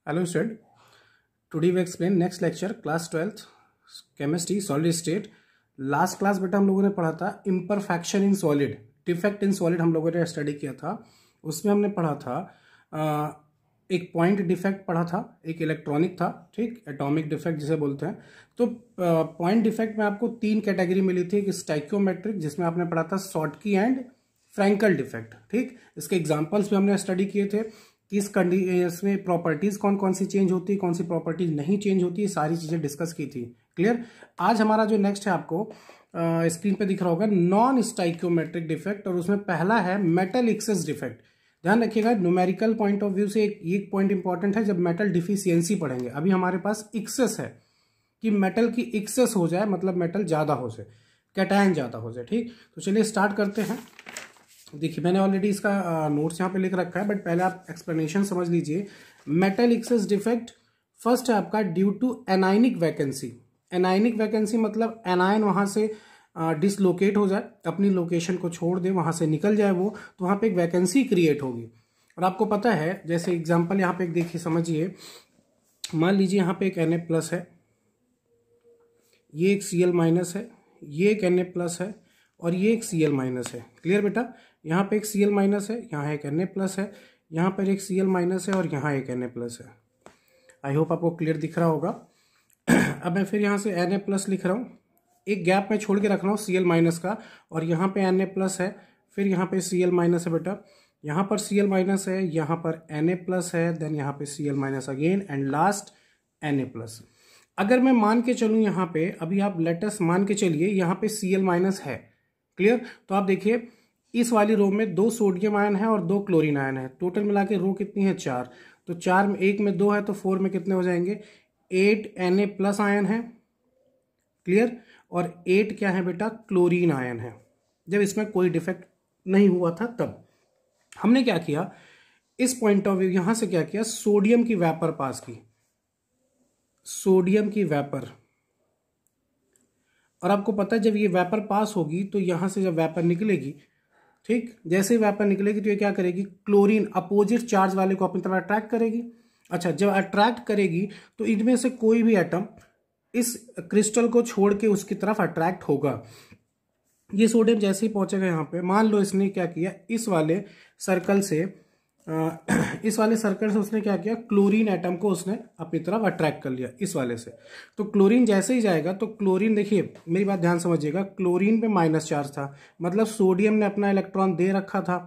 Hello student, today we explain next lecture class 12th chemistry solid state। Last class बेटा हम लोगों ने पढ़ा था imperfection in solid, defect in solid हम लोगों ने स्टडी किया था। उसमें हमने पढ़ा था एक पॉइंट डिफेक्ट पढ़ा था, एक इलेक्ट्रॉनिक था, ठीक, एटॉमिक डिफेक्ट जिसे बोलते हैं। तो पॉइंट डिफेक्ट में आपको तीन कैटेगरी मिली थी, एक स्टाइकियोमेट्रिक जिसमें आपने पढ़ा था शॉर्टकी एंड फ्रैंकल डिफेक्ट, ठीक। इसके एग्जांपल्स भी हमने स्टडी किए थे कि इसमें प्रॉपर्टीज कौन कौन सी चेंज होती है, कौन सी प्रॉपर्टीज नहीं चेंज होती है, सारी चीजें डिस्कस की थी। क्लियर। आज हमारा जो नेक्स्ट है आपको स्क्रीन पे दिख रहा होगा नॉन स्टाइकियोमेट्रिक डिफेक्ट, और उसमें पहला है मेटल एक्सेस डिफेक्ट। ध्यान रखिएगा न्यूमेरिकल पॉइंट ऑफ व्यू से एक पॉइंट इंपॉर्टेंट है, जब मेटल डिफिशियंसी पढ़ेंगे। अभी हमारे पास एक्सेस है कि मेटल की एक्सेस हो जाए, मतलब मेटल ज्यादा हो जाए, कैटायन ज्यादा हो जाए, ठीक। तो चलिए स्टार्ट करते हैं। देखिए मैंने ऑलरेडी इसका नोट्स यहाँ पे लिख रखा है, बट पहले आप एक्सप्लेनेशन समझ लीजिए। मेटल एक्सेस डिफेक्ट फर्स्ट है आपका due to anionic vacancy. Anionic vacancy मतलब एनायन वहां से डिसलोकेट हो जाए, अपनी लोकेशन को छोड़ दे, वहां से निकल जाए वो, तो वहां पे एक वैकेंसी क्रिएट होगी। और आपको पता है, जैसे एग्जांपल यहाँ पे एक देखिए समझिए, मान लीजिए यहाँ पे एक Na+ है, ये एक Cl- है, ये एक Na+ है, और ये एक Cl- है। क्लियर बेटा। यहाँ पे एक Cl- है, यहाँ एक Na+ है, यहाँ पर एक Cl- है, और यहाँ एक Na+ है। आई होप आपको क्लियर दिख रहा होगा। अब मैं फिर यहाँ से Na+ लिख रहा हूँ, एक गैप में छोड़ के रख रहा हूँ Cl- का, और यहाँ पे Na+ है, फिर यहाँ पे Cl- है बेटा, यहाँ पर Cl- है, यहाँ पर Na+ है, देन यहाँ पे Cl- again, and last Na+। अगर मैं मान के चलूँ यहाँ पे, अभी आप लेटेस्ट मान के चलिए, यहाँ पे Cl- है। क्लियर। तो आप देखिए इस वाली रो में 2 सोडियम आयन है और 2 क्लोरीन आयन है, टोटल मिला के रो कितनी है 4। तो 4 में, 1 में 2 है, तो 4 में कितने हो जाएंगे, 8 Na+ आयन है। क्लियर। और 8 क्या है बेटा, क्लोरीन आयन है। जब इसमें कोई डिफेक्ट नहीं हुआ था तब हमने क्या किया, इस पॉइंट ऑफ व्यू यहां से क्या किया, सोडियम की वेपर पास की, सोडियम की वेपर। और आपको पता है जब ये वेपर पास होगी तो यहां से जब वेपर निकलेगी, ठीक, जैसे ही वेपर निकलेगी तो ये क्या करेगी, क्लोरीन अपोजिट चार्ज वाले को अपनी तरफ अट्रैक्ट करेगी। अच्छा, जब अट्रैक्ट करेगी तो इनमें से कोई भी एटम इस क्रिस्टल को छोड़ के उसकी तरफ अट्रैक्ट होगा। ये सोडियम जैसे ही पहुंचेगा यहाँ पे, मान लो इसने क्या किया, इस वाले सर्कल से उसने क्या किया, क्लोरीन एटम को उसने अपनी तरफ अट्रैक्ट कर लिया इस वाले से। तो क्लोरीन जैसे ही जाएगा तो क्लोरीन, देखिए मेरी बात ध्यान समझिएगा, क्लोरीन पे माइनस चार्ज था, मतलब सोडियम ने अपना इलेक्ट्रॉन दे रखा था,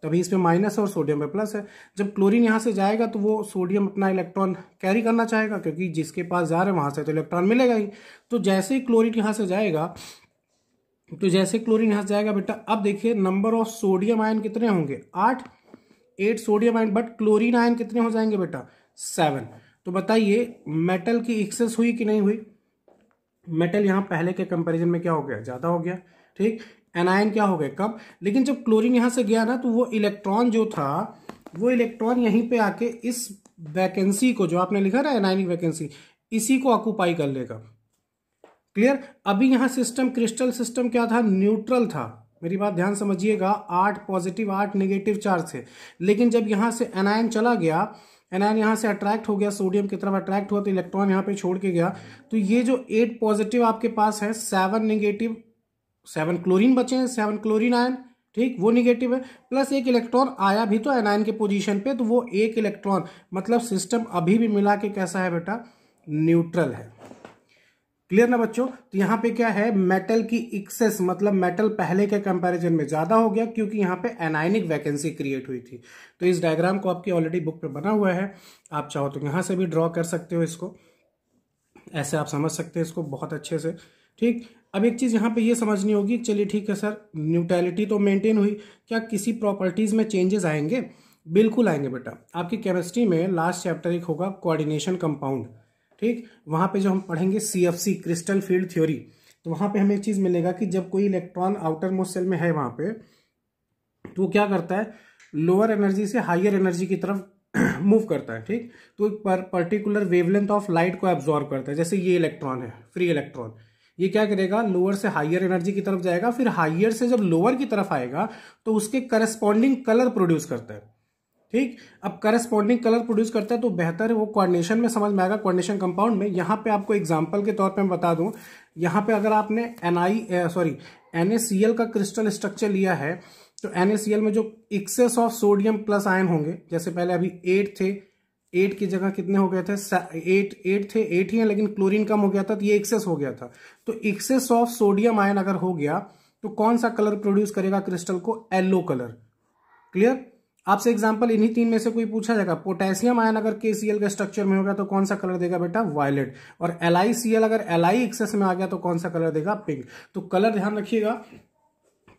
तभी इस पे माइनस और सोडियम पे प्लस है। जब क्लोरीन यहां से जाएगा तो वो सोडियम अपना इलेक्ट्रॉन कैरी करना चाहेगा, क्योंकि जिसके पास जा रहे हैं वहां से तो इलेक्ट्रॉन मिलेगा ही। तो जैसे ही क्लोरीन यहां से जाएगा, बेटा, अब देखिए नंबर ऑफ सोडियम आयन कितने होंगे, 8 sodium ion, but chlorine ion कितने हो जाएंगे बेटा, 7। तो बताइए मेटल की एक्सेस हुई कि नहीं हुई। मेटल यहां पहले के कंपैरिजन में क्या हो गया, ज्यादा हो गया, ठीक। एनायन क्या हो गए, कम। लेकिन जब क्लोरीन यहां से गया ना, तो वो इलेक्ट्रॉन जो था, वो इलेक्ट्रॉन यहीं पे आके इस वैकेंसी को, जो आपने लिखा ना एनायनिक वैकेंसी, इसी को ऑक्यूपाई कर लेगा। क्लियर। अभी यहां सिस्टम, क्रिस्टल सिस्टम क्या था, न्यूट्रल था। मेरी बात ध्यान समझिएगा, 8 पॉजिटिव 8 नेगेटिव चार्ज थे। लेकिन जब यहां से एनायन चला गया, एनायन यहां से अट्रैक्ट हो गया, सोडियम की तरफ अट्रैक्ट हुआ, तो इलेक्ट्रॉन यहां पे छोड़ के गया। तो ये जो 8 पॉजिटिव आपके पास है, 7 नेगेटिव, 7 क्लोरीन बचे हैं, 7 क्लोरीन आयन, ठीक, वो निगेटिव है, प्लस एक इलेक्ट्रॉन आया भी तो एनायन के पोजीशन पे, तो वो एक इलेक्ट्रॉन, मतलब सिस्टम अभी भी मिला के कैसा है बेटा, न्यूट्रल है। क्लियर ना बच्चों। तो यहाँ पे क्या है, मेटल की एक्सेस, मतलब मेटल पहले के कंपैरिजन में ज्यादा हो गया, क्योंकि यहाँ पे एनायनिक वैकेंसी क्रिएट हुई थी। तो इस डायग्राम को आपकी ऑलरेडी बुक पे बना हुआ है, आप चाहो तो यहाँ से भी ड्रॉ कर सकते हो इसको, ऐसे आप समझ सकते हैं इसको बहुत अच्छे से, ठीक। अब एक चीज यहाँ पे ये समझनी होगी, चलिए ठीक है सर, न्यूट्रलिटी तो मेंटेन हुई, क्या किसी प्रॉपर्टीज में चेंजेस आएंगे, बिल्कुल आएंगे बेटा। आपकी केमिस्ट्री में लास्ट चैप्टर एक होगा कोऑर्डिनेशन कंपाउंड, ठीक, वहां पे जो हम पढ़ेंगे CFC क्रिस्टल फील्ड थ्योरी, तो वहां पे हमें एक चीज मिलेगा कि जब कोई इलेक्ट्रॉन आउटर मोस्ट सेल में है वहां पे, तो वो क्या करता है, लोअर एनर्जी से हायर एनर्जी की तरफ मूव करता है, ठीक। तो एक पर्टिकुलर वेवलेंथ ऑफ लाइट को एब्जॉर्ब करता है। जैसे ये इलेक्ट्रॉन है, फ्री इलेक्ट्रॉन, ये क्या करेगा, लोअर से हायर एनर्जी की तरफ जाएगा, फिर हायर से जब लोअर की तरफ आएगा तो उसके करस्पॉन्डिंग कलर प्रोड्यूस करता है। ठीक। अब करस्पॉन्डिंग कलर प्रोड्यूस करता है तो बेहतर है वो कोऑर्डिनेशन में समझ में आएगा, कोऑर्डिनेशन कंपाउंड में। यहाँ पे आपको एग्जांपल के तौर पे मैं बता दूं, यहाँ पे अगर आपने NaCl का क्रिस्टल स्ट्रक्चर लिया है तो NaCl में जो excess of sodium plus ion होंगे, जैसे पहले अभी 8 थे, 8 की जगह कितने हो गए थे, 8 थे, 8 ही है, लेकिन क्लोरीन कम हो गया था तो ये एक्सेस हो गया था। तो एक्सेस ऑफ सोडियम आयन अगर हो गया तो कौन सा कलर प्रोड्यूस करेगा क्रिस्टल को, येलो कलर। क्लियर। आपसे एग्जांपल इन्हीं तीन में से कोई पूछा जाएगा, पोटेशियम आयन अगर KCl के स्ट्रक्चर में होगा तो कौन सा कलर देगा बेटा, वायलेट। और LiCl अगर Li एक्सेस में आ गया तो कौन सा कलर देगा, पिंक। तो कलर ध्यान रखिएगा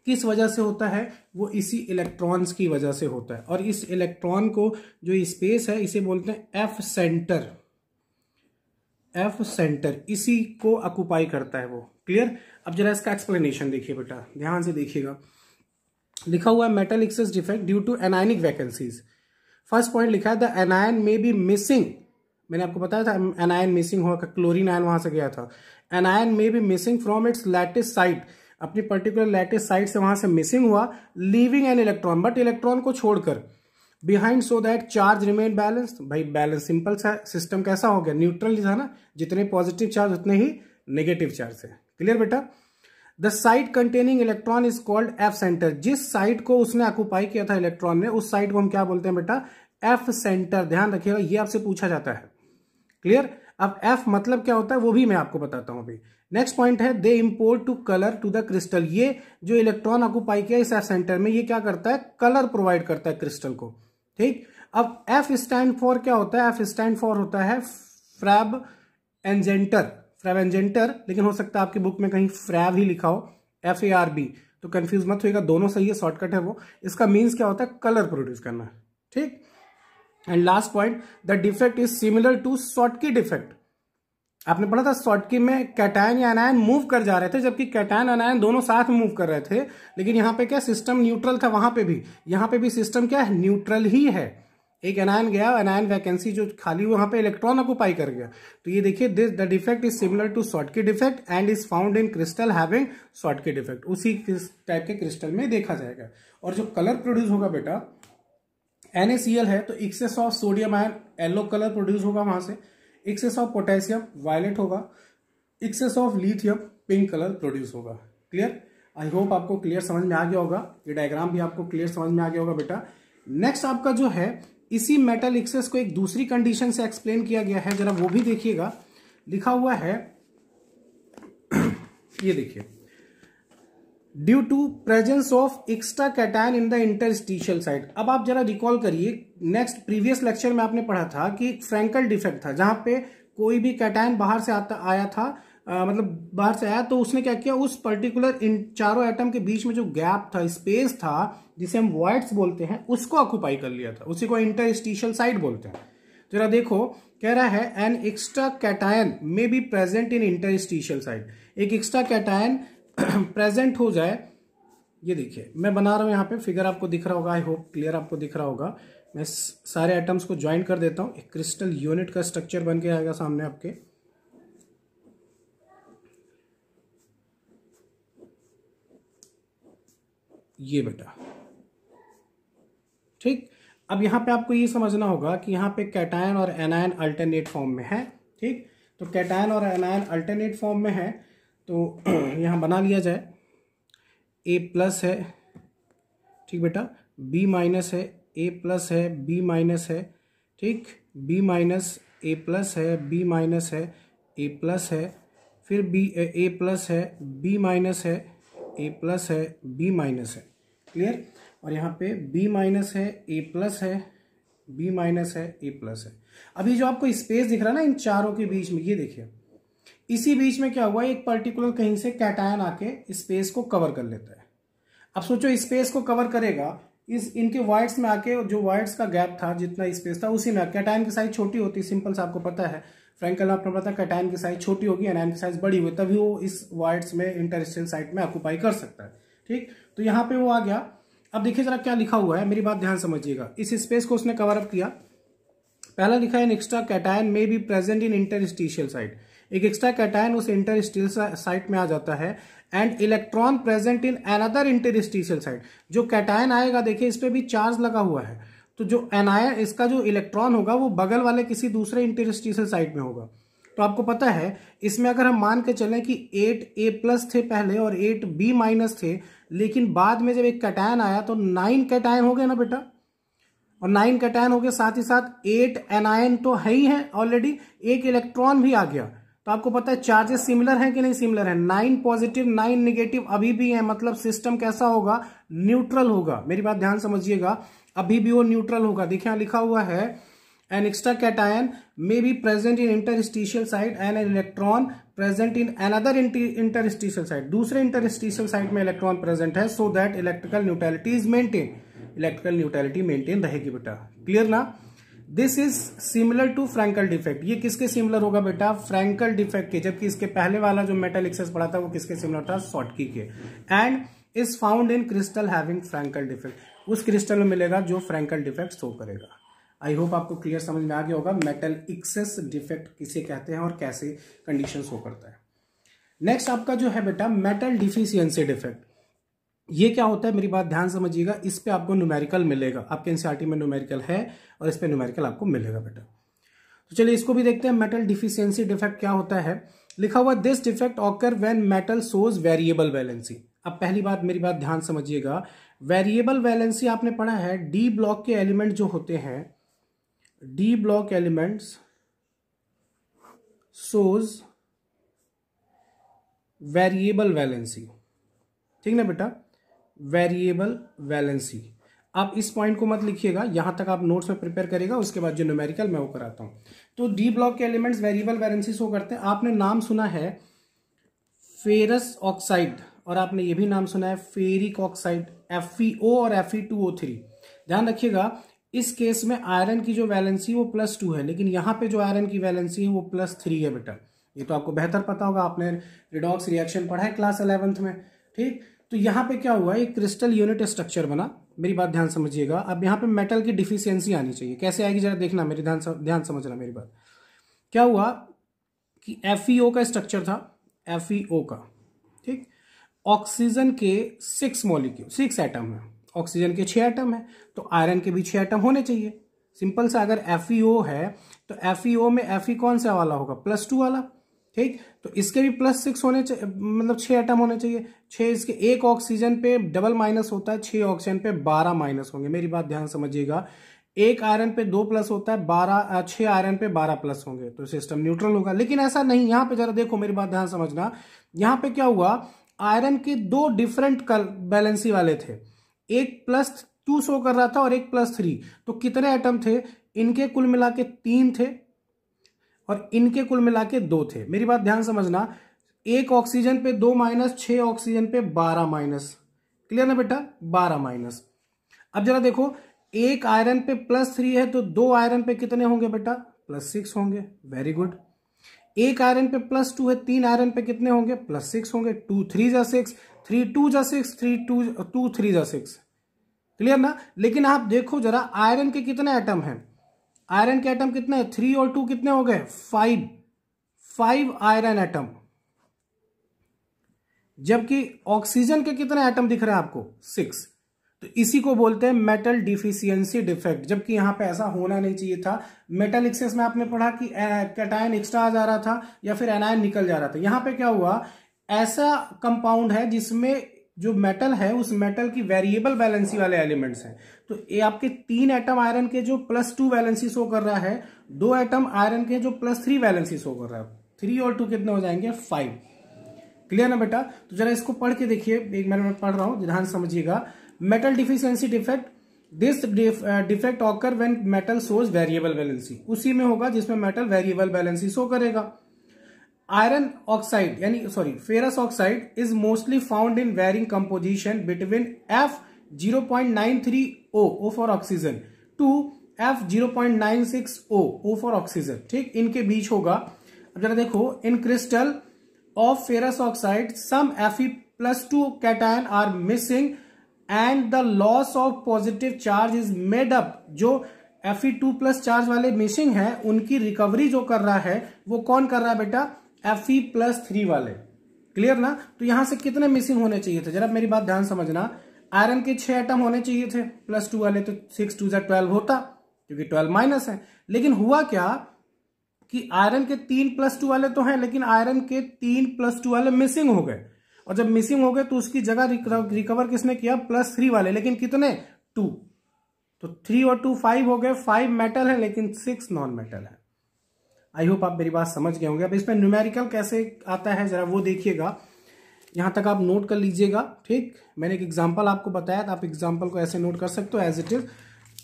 किस वजह से होता है, वो इसी इलेक्ट्रॉन्स की वजह से होता है। और इस इलेक्ट्रॉन को जो स्पेस है इसे बोलते हैं एफ सेंटर, एफ सेंटर इसी को ऑक्युपाई करता है वो। क्लियर। अब जरा इसका एक्सप्लेनेशन देखिए बेटा, ध्यान से देखिएगा। लिखा हुआ है metal excess defect due to anionic vacancies. First point लिखा है the anion may be missing, मैंने आपको बताया था एनायन मिसिंग हुआ, क्लोरीन आयन वहां से गया था। Anion may be missing from its lattice site, अपनी पर्टिकुलर लैटिस साइट से वहां से मिसिंग हुआ, leaving an electron, but electron को छोड़कर, behind so that charge remain balance. भाई बैलेंस सिंपल सा सिस्टम कैसा हो गया, न्यूट्रल था ना, जितने पॉजिटिव चार्ज उतने ही नेगेटिव चार्ज है। क्लियर बेटा। The site containing electron is called F centre, जिस साइट को उसने ऑक्युपाई किया था इलेक्ट्रॉन ने, उस साइट को हम क्या बोलते हैं बेटा, एफ सेंटर। ध्यान रखिएगा ये आपसे पूछा जाता है। क्लियर। अब एफ मतलब क्या होता है वो भी मैं आपको बताता हूं अभी। नेक्स्ट पॉइंट है they impart to colour to the crystal, ये जो इलेक्ट्रॉन ऑक्युपाई किया इस एफ सेंटर में, ये क्या करता है, कलर प्रोवाइड करता है क्रिस्टल को। ठीक। अब एफ स्टैंड फॉर क्या होता है, एफ स्टैंड फॉर होता है फ्रैब एंजेंटर, फ्रैब एंजेंटर, लेकिन हो सकता है आपकी बुक में कहीं फ्रैब ही लिखा हो, FARB, तो कंफ्यूज मत होइएगा, दोनों सही है, शॉर्टकट है वो। इसका मीन्स क्या होता है, कलर प्रोड्यूस करना। ठीक। And last point, the defect is similar to Schottky defect. आपने पढ़ा था शॉर्टकी में कैटायन या एनायन मूव कर जा रहे थे, जबकि कैटायन एनायन दोनों साथ में मूव कर रहे थे, लेकिन यहां पे क्या सिस्टम न्यूट्रल था, वहां पे भी, यहां पे भी सिस्टम क्या है, न्यूट्रल ही है। एक एनायन गया, एनायन वैकेंसी जो खाली हुई वहां पे इलेक्ट्रॉन ऑक्युपाई कर गया। तो ये देखिए this the defect is similar to Schottky defect and is found in crystal having Schottky defect, उसी टाइप के क्रिस्टल में देखा जाएगा। और जो कलर प्रोड्यूस होगा बेटा, NaCl है तो excess of sodium ion yellow colour produce होगा वहां से, एक्सेस ऑफ पोटेशियम वायलेट होगा, excess of lithium pink colour produce होगा। क्लियर। आई होप आपको क्लियर समझ में आ गया होगा, ये डायग्राम भी आपको क्लियर समझ में आ गया होगा बेटा। नेक्स्ट आपका जो है, इसी मेटल एक्सेस को एक दूसरी कंडीशन से एक्सप्लेन किया गया है, जरा वो भी देखिएगा। लिखा हुआ है ये देखिए, due to presence of extra cation in the interstitial site. अब आप जरा रिकॉल करिए, नेक्स्ट प्रीवियस लेक्चर में आपने पढ़ा था कि फ्रैंकल डिफेक्ट था, जहां पे कोई भी कैटायन बाहर से आया था, मतलब बाहर से आया तो उसने क्या किया, उस पर्टिकुलर इन चारों एटम के बीच में जो गैप था, स्पेस था, जिसे हम वॉइड्स बोलते हैं, उसको ऑक्युपाई कर लिया था, उसी को इंटरस्टिशियल साइट बोलते हैं। जरा देखो, कह रहा है an extra cation may be present in interstitial site, एक एक्स्ट्रा कैटायन प्रेजेंट हो जाए। ये देखिए मैं बना रहा हूं, यहाँ पे फिगर आपको दिख रहा होगा, आई होप क्लियर आपको दिख रहा होगा। मैं सारे एटम्स को ज्वाइन कर देता हूं, एक क्रिस्टल यूनिट का स्ट्रक्चर बन के आएगा सामने आपके। ये बेटा, ठीक। अब यहां पे आपको ये समझना होगा कि यहाँ पे कैटायन और एनायन अल्टरनेट फॉर्म में है। ठीक। तो कैटायन और एनायन अल्टरनेट फॉर्म में है, तो यहां बना लिया जाए, A+ है, ठीक बेटा, B- है, A+ है, B- है, ठीक, B- A+ है, B- है, A+ है, फिर A+ है, B- है, A+ है, B- है। क्लियर। और यहाँ पे B- है, A+ है, B- है, A+ है। अभी जो आपको स्पेस दिख रहा है ना इन चारों के बीच में, ये देखिए, इसी बीच में क्या हुआ, एक पर्टिकुलर कहीं से कैटायन आके स्पेस को कवर कर लेता है। अब सोचो स्पेस को कवर करेगा, इस इनके वाइड्स में आके, जो वाइड्स का गैप था, जितना स्पेस था, उसी में कैटायन की साइज छोटी होती है, सिंपल सा आपको पता है, फ्रैंकल आपने पता, कैटायन की साइज छोटी होगी, एनायन की साइज बड़ी हुई, तभी वो इस वाइड्स में इंटरस्टिशियल साइट में ऑक्युपाई कर सकता है। ठीक। तो यहाँ पे वो आ गया। अब देखिए जरा क्या लिखा हुआ है, मेरी बात ध्यान समझिएगा। इस स्पेस को उसने कवर अप किया। पहला लिखा है extra cation may be present in interstitial site, एक एक्स्ट्रा कैटायन उस इंटरस्टिशियल साइट में आ जाता है, and electron present in another interstitial site. जो कैटायन आएगा देखिए इस पे भी चार्ज लगा हुआ है, तो जो एनायन इसका जो इलेक्ट्रॉन होगा वो बगल वाले किसी दूसरे इंटरस्टिशियल साइट में होगा। तो आपको पता है इसमें अगर हम मान के चलें कि 8A+ थे पहले और 8B- थे, लेकिन बाद में जब एक कैटायन आया तो 9 कैटायन हो गए ना बेटा, और 9 कैटायन हो गए, साथ ही साथ 8 एनायन तो है ही है ऑलरेडी, एक इलेक्ट्रॉन भी आ गया। तो आपको पता है चार्जेस सिमिलर हैं कि नहीं सिमिलर है, 9 पॉजिटिव 9 नेगेटिव अभी भी है, मतलब सिस्टम कैसा होगा, न्यूट्रल होगा। मेरी बात ध्यान समझिएगा, अभी भी वो न्यूट्रल होगा। देखिए लिखा हुआ है an extra cation may be present in interstitial site and an electron present in another interstitial site, दूसरे इंटरस्टिशियल साइट में इलेक्ट्रॉन प्रेजेंट है, so that electrical neutrality is maintain, electrical neutrality maintain रहेगी बेटा। क्लियर ना? This is similar to Frenkel defect. ये किसके similar होगा बेटा, फ्रैंकल डिफेक्ट के, जबकि इसके पहले वाला जो मेटल एक्सेस पढ़ा था वो किसके सिमिलर था, शॉटकी के। And is found in crystal having Frenkel defect, उस क्रिस्टल में मिलेगा जो फ्रैंकल डिफेक्ट शो करेगा। आई होप आपको क्लियर समझ में आ गया होगा मेटल एक्सेस डिफेक्ट किसे कहते हैं और कैसे कंडीशन शो करता है। नेक्स्ट आपका जो है बेटा मेटल डिफिशियंसी डिफेक्ट। ये क्या होता है, मेरी बात ध्यान समझिएगा, इस पे आपको न्यूमेरिकल मिलेगा, आपके एनसीईआरटी में न्यूमेरिकल है और इस पे न्यूमेरिकल आपको मिलेगा बेटा। तो चलिए इसको भी देखते हैं, मेटल डिफिशियंसी डिफेक्ट क्या होता है। लिखा हुआ this defect occur when metal shows variable valency. अब पहली बात मेरी बात ध्यान समझिएगा, वेरिएबल वैलेंसी आपने पढ़ा है, डी ब्लॉक के एलिमेंट जो होते हैं, D block elements shows variable valency, ठीक ना बेटा, वेरिएबल वैलेंसी। आप इस पॉइंट को मत लिखिएगा, यहां तक आप नोट्स में प्रिपेयर करेगा, उसके बाद जो न्यूमेरिकल मैं वो कराता हूं। तो डी ब्लॉक के एलिमेंट्स वेरिएबल वैलेंसी शो करते हैं। आपने नाम सुना है फेरस ऑक्साइड और आपने ये भी नाम सुना है फेरिक ऑक्साइड, FeO और Fe2O3। ध्यान रखिएगा इस केस में आयरन की जो वैलेंसी वो +2 है, लेकिन यहां पे जो आयरन की वैलेंसी है वो +3 है बेटा। ये तो आपको बेहतर पता होगा, आपने रिडॉक्स रिएक्शन पढ़ा है क्लास 11th में, ठीक। तो यहाँ पे क्या हुआ, एक क्रिस्टल यूनिट स्ट्रक्चर बना। मेरी बात ध्यान समझिएगा, अब यहाँ पे मेटल की डिफिशियंसी आनी चाहिए, कैसे आएगी जरा देखना, मेरी ध्यान समझना मेरी बात। क्या हुआ कि FeO का स्ट्रक्चर था, FeO का, ठीक। ऑक्सीजन के 6 मॉलिक्यूल 6 एटम है, ऑक्सीजन के 6 एटम है, तो आयरन के भी 6 एटम होने चाहिए। सिंपल सा, अगर FeO है तो FeO में Fe कौन सा वाला होगा, +2 वाला, ठीक। तो इसके भी +6 होने चाहिए, मतलब 6 एटम होने चाहिए। 6 इसके, एक ऑक्सीजन पे डबल माइनस होता है, 6 ऑक्सीजन पे 12 माइनस होंगे। मेरी बात ध्यान समझिएगा, एक आयरन पे 2 प्लस होता है, 6 आयरन पे 12 प्लस होंगे, तो सिस्टम न्यूट्रल होगा। लेकिन ऐसा नहीं, यहां पे जरा देखो, मेरी बात ध्यान समझना, यहां पे क्या हुआ, आयरन के 2 डिफरेंट बैलेंसी वाले थे, एक +2 शो कर रहा था और एक +3। तो कितने एटम थे, इनके कुल मिला के 3 थे और इनके कुल मिला के 2 थे। मेरी बात ध्यान समझना, एक ऑक्सीजन पे 2 माइनस, 6 ऑक्सीजन पे 12 माइनस। क्लियर ना बेटा, 12 माइनस। अब जरा देखो, एक आयरन पे +3 है तो 2 आयरन पे कितने होंगे बेटा, +6 होंगे। Very good. एक आयरन पे +2 है, 3 आयरन पे कितने होंगे, +6 होंगे। 2 3 जा 6, 3 2 जा 6, 2 3 जा 6। क्लियर ना। लेकिन आप देखो जरा, आयरन के कितने एटम हैं, आयरन के एटम कितने, 3 और 2 कितने हो गए, 5 आयरन एटम। जबकि ऑक्सीजन के कितने एटम दिख रहे हैं आपको, 6। तो इसी को बोलते हैं मेटल डिफिशियंसी डिफेक्ट, जबकि यहां पे ऐसा होना नहीं चाहिए था। मेटल एक्सेस में आपने पढ़ा कि कैटायन एक्स्ट्रा आ जा रहा था या फिर एनायन निकल जा रहा था। यहां पे क्या हुआ, ऐसा कंपाउंड है जिसमें जो मेटल है उस मेटल की वेरिएबल वैलेंसी वाले एलिमेंट्स हैं। तो ये आपके 3 एटम आयरन के जो +2 वैलेंसी शो कर रहा है, 2 एटम आयरन के जो +3 वैलेंसी शो कर रहा है। 3 और 2 कितने हो जाएंगे, 5। क्लियर ना बेटा। तो जरा इसको पढ़ के देखिए, एक मिनट में पढ़ रहा हूं, ध्यान समझिएगा। Metal deficiency defect, this defect occur when metal shows variable valency, उसी में होगा जिसमें मेटल वेरिएबल वैलेंसी शो करेगा। Iron oxide ferrous oxide is mostly found in varying composition between F0.93 O for oxygen to F0.96 O for oxygen, ठीक, इनके बीच होगा। अब जरा देखो, in crystal of ferrous oxide some Fe+2 cation are missing and the loss of positive charge is made up. जो Fe2+ charge वाले missing है, उनकी रिकवरी जो कर रहा है वो कौन कर रहा है बेटा, Fe+3 वाले। क्लियर ना। तो यहां से कितने मिसिंग होने चाहिए थे, जरा मेरी बात ध्यान समझना। आयरन के 6 एटम होने चाहिए थे +2 वाले, तो 6 2 12 होता, क्योंकि 12 माइनस है। लेकिन हुआ क्या कि आयरन के 3 +2 वाले तो हैं, लेकिन आयरन के 3 +2 वाले मिसिंग हो गए, और जब मिसिंग हो गए तो उसकी जगह रिकवर किसने किया? +3 वाले, लेकिन कितने? 2। तो 3 और 2 5 हो गए। 5 मेटल है लेकिन 6 नॉन मेटल है। आई होप आप मेरी बात समझ गए होंगे। अब इसमें न्यूमेरिकल कैसे आता है जरा वो देखिएगा, यहां तक आप नोट कर लीजिएगा। ठीक, मैंने एक एग्जांपल आपको बताया था, आप एग्जांपल को ऐसे नोट कर सकते हो एज इट इज।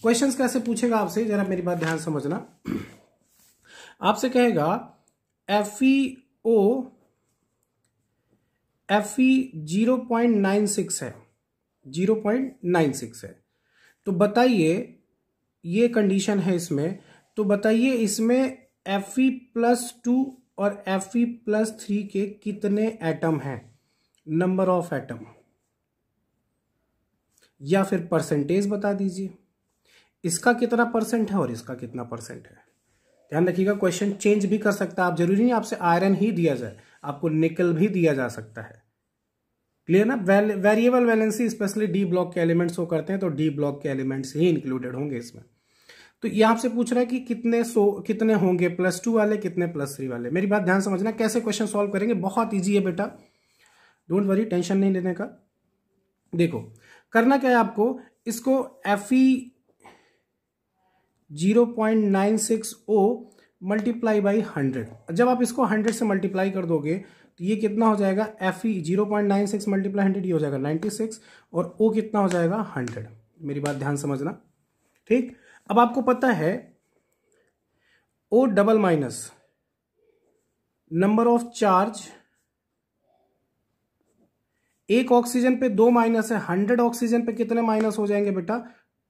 क्वेश्चंस कैसे पूछेगा आपसे, जरा मेरी बात ध्यान समझना। आपसे कहेगा FeO 0.96 है, 0.96 है। तो बताइए, ये कंडीशन है इसमें, तो बताइए इसमें Fe+2 और Fe+3 के कितने एटम हैं? नंबर ऑफ एटम, या फिर परसेंटेज बता दीजिए। इसका कितना परसेंट है और इसका कितना परसेंट है। ध्यान रखिएगा, क्वेश्चन चेंज भी कर सकता है। आप जरूरी नहीं आपसे आयरन ही दिया जाए, आपको निकल भी दिया जा सकता है। क्लियर ना? Variable valency specially D block के एलिमेंट्स को करते हैं, तो डी ब्लॉक के एलिमेंट्स ही इंक्लूडेड होंगे इसमें। तो ये आपसे पूछ रहा है कि कितने होंगे +2 वाले, कितने +3 वाले। मेरी बात ध्यान समझना, कैसे क्वेश्चन सॉल्व करेंगे, बहुत ईजी है बेटा, डोंट वरी, टेंशन नहीं लेने का। देखो करना क्या है आपको, इसको Fe 0.96O मल्टीप्लाई बाई 100। जब आप इसको 100 से मल्टीप्लाई कर दोगे तो ये कितना हो जाएगा? Fe 0.96 मल्टीप्लाई 100, ये हो जाएगा 96, और O कितना हो जाएगा? 100। मेरी बात ध्यान समझना। ठीक, अब आपको पता है O double minus number of charge, एक ऑक्सीजन पे 2 माइनस है, 100 ऑक्सीजन पे कितने माइनस हो जाएंगे बेटा?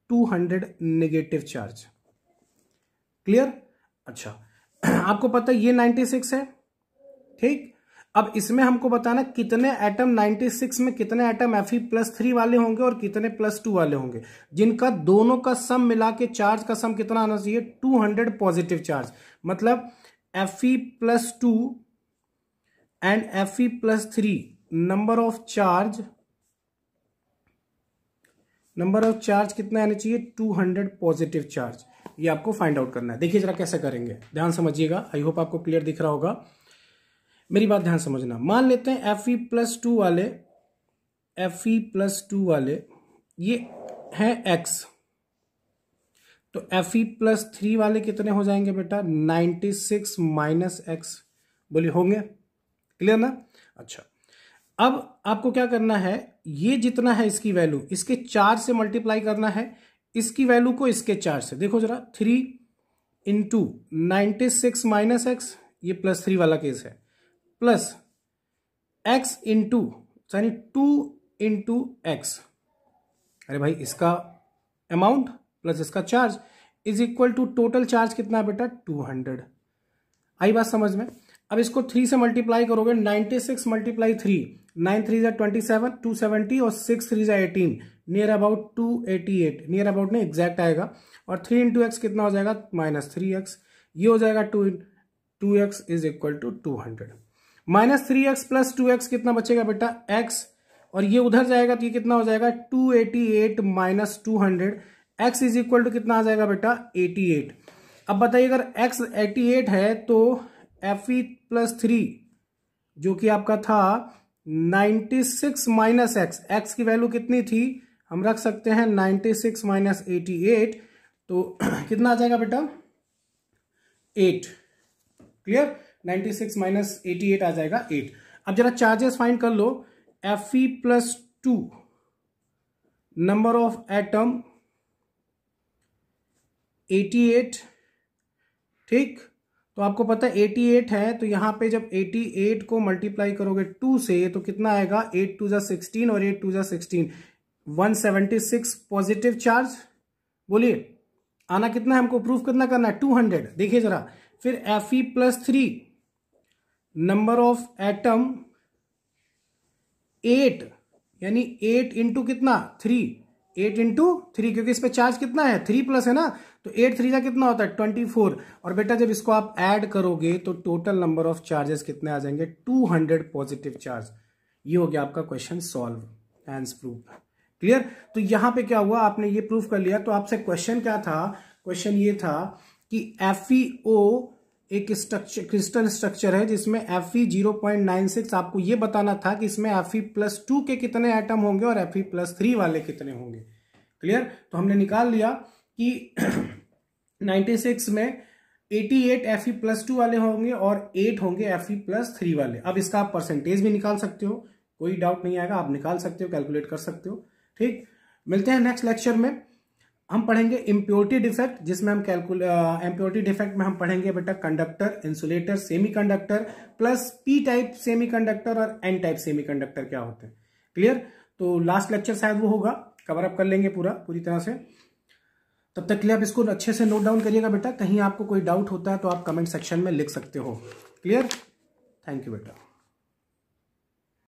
200 नेगेटिव चार्ज। क्लियर? अच्छा, आपको पता है ये 96 है। ठीक, अब इसमें हमको बताना कितने एटम 96 में, कितने एटम Fe+3 वाले होंगे और कितने +2 वाले होंगे, जिनका दोनों का सम मिला के चार्ज का सम कितना आना चाहिए? 200 पॉजिटिव चार्ज। मतलब Fe+2 and Fe+3 number of charge कितना आना चाहिए? 200 पॉजिटिव चार्ज। ये आपको फाइंड आउट करना है। देखिए जरा कैसे करेंगे, ध्यान समझिएगा। आई होप आपको क्लियर दिख रहा होगा। मेरी बात ध्यान समझना। मान लेते हैं Fe+2 वाले ये है X, तो Fe+3 वाले कितने हो जाएंगे बेटा? 96 माइनस X। बोलिए होंगे? क्लियर ना? अच्छा, अब आपको क्या करना है, ये जितना है इसकी वैल्यू इसके चार्ज से मल्टीप्लाई करना है, इसकी वैल्यू को इसके चार्ज से। देखो जरा, 3 इंटू 96 माइनस X, ये +3 वाला केस है, प्लस X इंटू यानी 2 इंटू X, अरे भाई इसका अमाउंट प्लस इसका charge is equal to total charge कितना है बेटा? 200। आई बात समझ में? अब इसको 3 से मल्टीप्लाई करोगे, 96 मल्टीप्लाई 3, 9 3 27, 270, और 6 3 18, नियर अबाउट 288, नियर अबाउट नहीं एग्जैक्ट आएगा। और 3 इंटू एक्स कितना हो जाएगा? -3x। ये हो जाएगा 2x is equal to 200। -3x plus 2x कितना बचेगा बेटा? x, और ये उधर जाएगा तो ये कितना हो जाएगा? 288 minus 200, x is equal to कितना आ जाएगा बेटा? 88। अब बताइए अगर x 88 है तो Fe+3 जो कि आपका था 96 माइनस x की वैल्यू कितनी थी? हम रख सकते हैं 96 माइनस 88, तो कितना आ जाएगा बेटा? 8। क्लियर? 96 माइनस 88 आ जाएगा 8। अब जरा चार्जेस फाइंड कर लो। Fe+2 number of atom 88। ठीक, तो आपको पता है 88 है, तो यहां पे जब 88 को मल्टीप्लाई करोगे 2 से तो कितना आएगा? 8 2 16 और 8 2 16, 176 पॉजिटिव चार्ज। बोलिए आना कितना है? हमको प्रूफ कितना करना है? 200। देखिए जरा, फिर Fe+3 नंबर ऑफ एटम 8, यानी 8 इंटू कितना? 3, 8 इंटू 3, क्योंकि इस पे चार्ज कितना है? 3 प्लस है ना, तो 8 3 का कितना होता है? 24। और बेटा जब इसको आप ऐड करोगे तो टोटल नंबर ऑफ चार्जेस कितने आ जाएंगे? 200 पॉजिटिव चार्ज। ये हो गया आपका question solve, hands proof. Clear. तो यहां पे क्या हुआ, आपने ये प्रूफ कर लिया। तो आपसे क्वेश्चन क्या था, क्वेश्चन ये था कि FeO एक स्ट्रक्चर, क्रिस्टल स्ट्रक्चर है जिसमें Fe 0.96, आपको ये बताना था कि इसमें Fe+2 के कितने एटम होंगे और Fe+3 वाले कितने होंगे। क्लियर। तो हमने निकाल लिया कि 96 में 88 Fe+2 वाले होंगे और 8 होंगे Fe+3 वाले। अब इसका आप परसेंटेज भी निकाल सकते हो, कोई डाउट नहीं आएगा, आप निकाल सकते हो, कैलकुलेट कर सकते हो। ठीक, मिलते हैं नेक्स्ट लेक्चर में। हम पढ़ेंगे इम्प्योरिटी डिफेक्ट, जिसमें हम इम्प्योरिटी डिफेक्ट में हम पढ़ेंगे बेटा conductor, insulator, semiconductor, plus P type semiconductor और एन टाइप सेमीकंडक्टर क्या होते हैं। क्लियर। तो लास्ट लेक्चर शायद वो होगा, कवर अप कर लेंगे पूरी तरह से। तब तक के लिए आप इसको अच्छे से नोट डाउन करिएगा बेटा, कहीं आपको कोई डाउट होता है तो आप कमेंट सेक्शन में लिख सकते हो। क्लियर। थैंक यू बेटा।